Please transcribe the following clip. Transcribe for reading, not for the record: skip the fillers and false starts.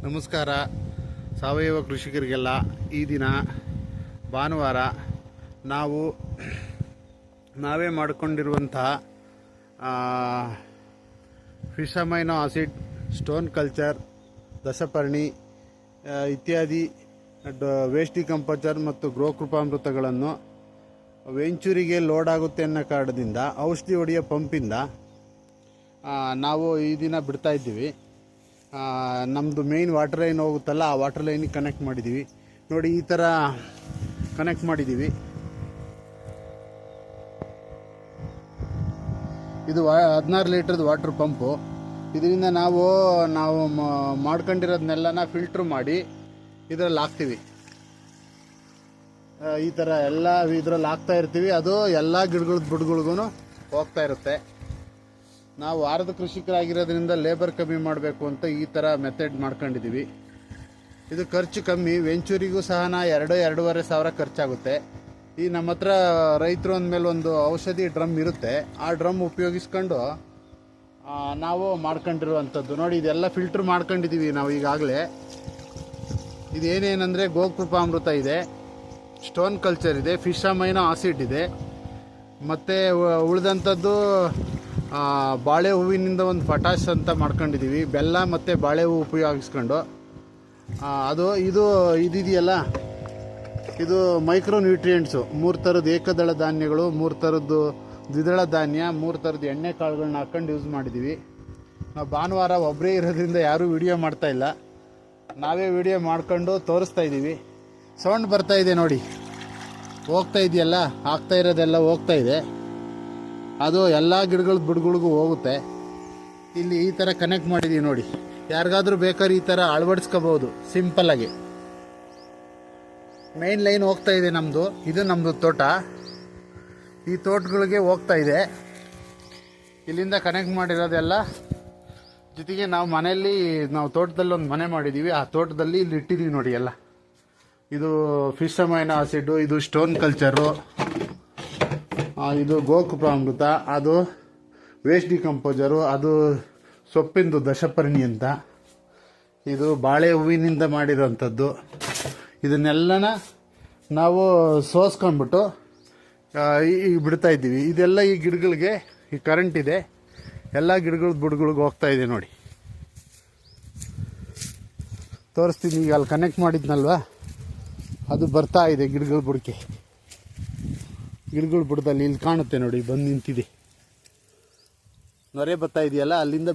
ನಮಸ್ಕಾರ. ಸಾವಯವ ಕೃಷಿಕರಿಗೆಲ್ಲ ಈ ದಿನ ಭಾನುವಾರ ನಾವೇ ಮಾಡಿಕೊಂಡಿರುವಂತಹ fish amino acid, stone culture, ದಶಪರ್ಣಿ ಇತ್ಯಾದಿ ವೇಸ್ಟ್ ಡಿಕಂಪೋಸರ್ ಮತ್ತು ಗೃಹ ಕೃಪಾಮೃತಗಳನ್ನು ವೆಂಚೂರಿಗೆ ಲೋಡ್ ಆಗುತ್ತೆ ಅನ್ನೋ ಕಾರಣದಿಂದ ಔಷಧಿ ಹೊಡೆಯೋ ಪಂಪಿಂದ ನಾವು ಈ ದಿನ ಬಿಡ್ತಾ ಇದ್ದೀವಿ. ನಮ್ಮದು ಮೇಯ್ನ್ ವಾಟರ್ ಲೈನ್ ಹೋಗುತ್ತಲ್ಲ, ಆ ವಾಟರ್ ಲೈನಿಗೆ ಕನೆಕ್ಟ್ ಮಾಡಿದ್ದೀವಿ. ನೋಡಿ, ಈ ಥರ ಕನೆಕ್ಟ್ ಮಾಡಿದ್ದೀವಿ. ಇದು 16 ಲೀಟರ್ದು ವಾಟರ್ ಪಂಪು. ಇದರಿಂದ ನಾವು ಮಾಡ್ಕೊಂಡಿರೋದನ್ನೆಲ್ಲನ ಫಿಲ್ಟ್ರ್ ಮಾಡಿ ಇದರಲ್ಲಿ ಹಾಕ್ತೀವಿ. ಈ ಥರ ಎಲ್ಲ ಇದರಲ್ಲಿ ಹಾಕ್ತಾ ಇರ್ತೀವಿ. ಅದು ಎಲ್ಲ ಬುಡಗಳಿಗೂ ಹೋಗ್ತಾ ಇರುತ್ತೆ. ನಾವು ವಾರದ ಕೃಷಿಕರಾಗಿರೋದ್ರಿಂದ ಲೇಬರ್ ಕಮ್ಮಿ ಮಾಡಬೇಕು ಅಂತ ಈ ಥರ ಮೆಥಡ್ ಮಾಡ್ಕೊಂಡಿದ್ದೀವಿ. ಇದು ಖರ್ಚು ಕಮ್ಮಿ. ವೆಂಚೂರಿಗೂ ಸಹ 2-2.5 ಸಾವಿರ ಖರ್ಚಾಗುತ್ತೆ. ಈ ನಮ್ಮ ಹತ್ರ ರೈತರು ಅಂದಮೇಲೆ ಒಂದು ಔಷಧಿ ಡ್ರಮ್ ಇರುತ್ತೆ. ಆ ಡ್ರಮ್ ಉಪಯೋಗಿಸ್ಕೊಂಡು ನಾವು ಮಾಡ್ಕೊಂಡಿರುವಂಥದ್ದು. ನೋಡಿ, ಇದೆಲ್ಲ ಫಿಲ್ಟ್ರ್ ಮಾಡ್ಕೊಂಡಿದ್ದೀವಿ ನಾವು ಈಗಾಗಲೇ. ಇದೇನೇನೆಂದರೆ ಗೋಕೃಪಾಮೃತ ಇದೆ, ಸ್ಟೋನ್ ಕಲ್ಚರ್ ಇದೆ, ಫಿಶ್ ಅಮೈನೋ ಆಸಿಡ್ ಇದೆ, ಮತ್ತು ಉಳಿದಂಥದ್ದು ಬಾಳೆ ಹೂವಿನಿಂದ ಒಂದು ಪಟಾಶ್ ಅಂತ ಮಾಡ್ಕೊಂಡಿದ್ದೀವಿ. ಬೆಲ್ಲ ಮತ್ತು ಬಾಳೆ ಹೂವು ಉಪಯೋಗಿಸ್ಕೊಂಡು ಇದೆಯಲ್ಲ, ಇದು ಮೈಕ್ರೋ ನ್ಯೂಟ್ರಿಯೆಂಟ್ಸು. 3 ಥರದ ಏಕದಳ ಧಾನ್ಯಗಳು, 3 ಥರದ್ದು ದ್ವಿದಳ ಧಾನ್ಯ, 3 ಥರದ ಎಣ್ಣೆ ಕಾಳುಗಳನ್ನ ಹಾಕೊಂಡು ಯೂಸ್ ಮಾಡಿದ್ದೀವಿ. ನಾವು ಭಾನುವಾರ ಒಬ್ಬರೇ ಇರೋದ್ರಿಂದ ಯಾರೂ ವಿಡಿಯೋ ಮಾಡ್ತಾಯಿಲ್ಲ. ನಾವೇ ವಿಡಿಯೋ ಮಾಡ್ಕೊಂಡು ತೋರಿಸ್ತಾ ಇದ್ದೀವಿ. ಸೌಂಡ್ ಬರ್ತಾ ಇದೆ ನೋಡಿ, ಹೋಗ್ತಾ ಇದೆಯಲ್ಲ, ಆಗ್ತಾ ಇರೋದೆಲ್ಲ ಹೋಗ್ತಾ ಇದೆ. ಅದು ಎಲ್ಲ ಬುಡಗಳಿಗೂ ಹೋಗುತ್ತೆ. ಇಲ್ಲಿ ಈ ಥರ ಕನೆಕ್ಟ್ ಮಾಡಿದ್ದೀವಿ ನೋಡಿ. ಯಾರಿಗಾದ್ರೂ ಬೇಕಾದ್ರೆ ಈ ಥರ ಅಳವಡಿಸ್ಕೋಬೋದು ಸಿಂಪಲ್ಲಾಗಿ. ಮೇನ್ ಲೈನ್ ಹೋಗ್ತಾ ಇದೆ ನಮ್ಮದು. ಇದು ನಮ್ಮದು ತೋಟ. ಈ ತೋಟಗಳಿಗೆ ಹೋಗ್ತಾ ಇದೆ. ಇಲ್ಲಿಂದ ಕನೆಕ್ಟ್ ಮಾಡಿರೋದೆಲ್ಲ. ಜೊತೆಗೆ ನಾವು ತೋಟದಲ್ಲಿ ಒಂದು ಮನೆ ಮಾಡಿದ್ದೀವಿ. ಆ ತೋಟದಲ್ಲಿ ಇಲ್ಲಿ ಇಟ್ಟಿದ್ದೀವಿ ನೋಡಿ ಎಲ್ಲ. ಇದು ಫಿಶ್ ಅಮೈನೋ ಆಸಿಡ್ಡು, ಇದು ಸ್ಟೋನ್ ಕಲ್ಚರು, ಇದು ಗೋಕೃಪಾಮೃತ, ಅದು ವೇಸ್ಟ್ ಡಿಕಂಪೋಸರು, ಅದು ಸೊಪ್ಪಿಂದು ದಶಪರ್ಣಿ ಅಂತ, ಇದು ಬಾಳೆ ಹೂವಿನಿಂದ ಮಾಡಿರೋಂಥದ್ದು. ಇದನ್ನೆಲ್ಲನ ನಾವು ಸೋಸ್ಕೊಂಡ್ಬಿಟ್ಟು ಈಗ ಬಿಡ್ತಾ ಇದ್ದೀವಿ. ಇದೆಲ್ಲ ಈ ಗಿಡಗಳಿಗೆ ಈ ಕರೆಂಟ್ ಇದೆ. ಎಲ್ಲ ಬುಡಗಳಿಗೆ ಹೋಗ್ತಾ ಇದೆ ನೋಡಿ. ತೋರಿಸ್ತೀನಿ. ಈಗ ಅಲ್ಲಿ ಕನೆಕ್ಟ್ ಮಾಡಿದ್ನಲ್ವ, ಅದು ಬರ್ತಾ ಇದೆ ಬುಡಕ್ಕೆ. ಬುಡದಲ್ಲಿ ಇಲ್ಲಿ ಕಾಣುತ್ತೆ ನೋಡಿ, ಬಂದು ನಿಂತಿದೆ. ನೊರೆ ಬರ್ತಾ ಇದೆಯಲ್ಲ, ಅಲ್ಲಿಂದ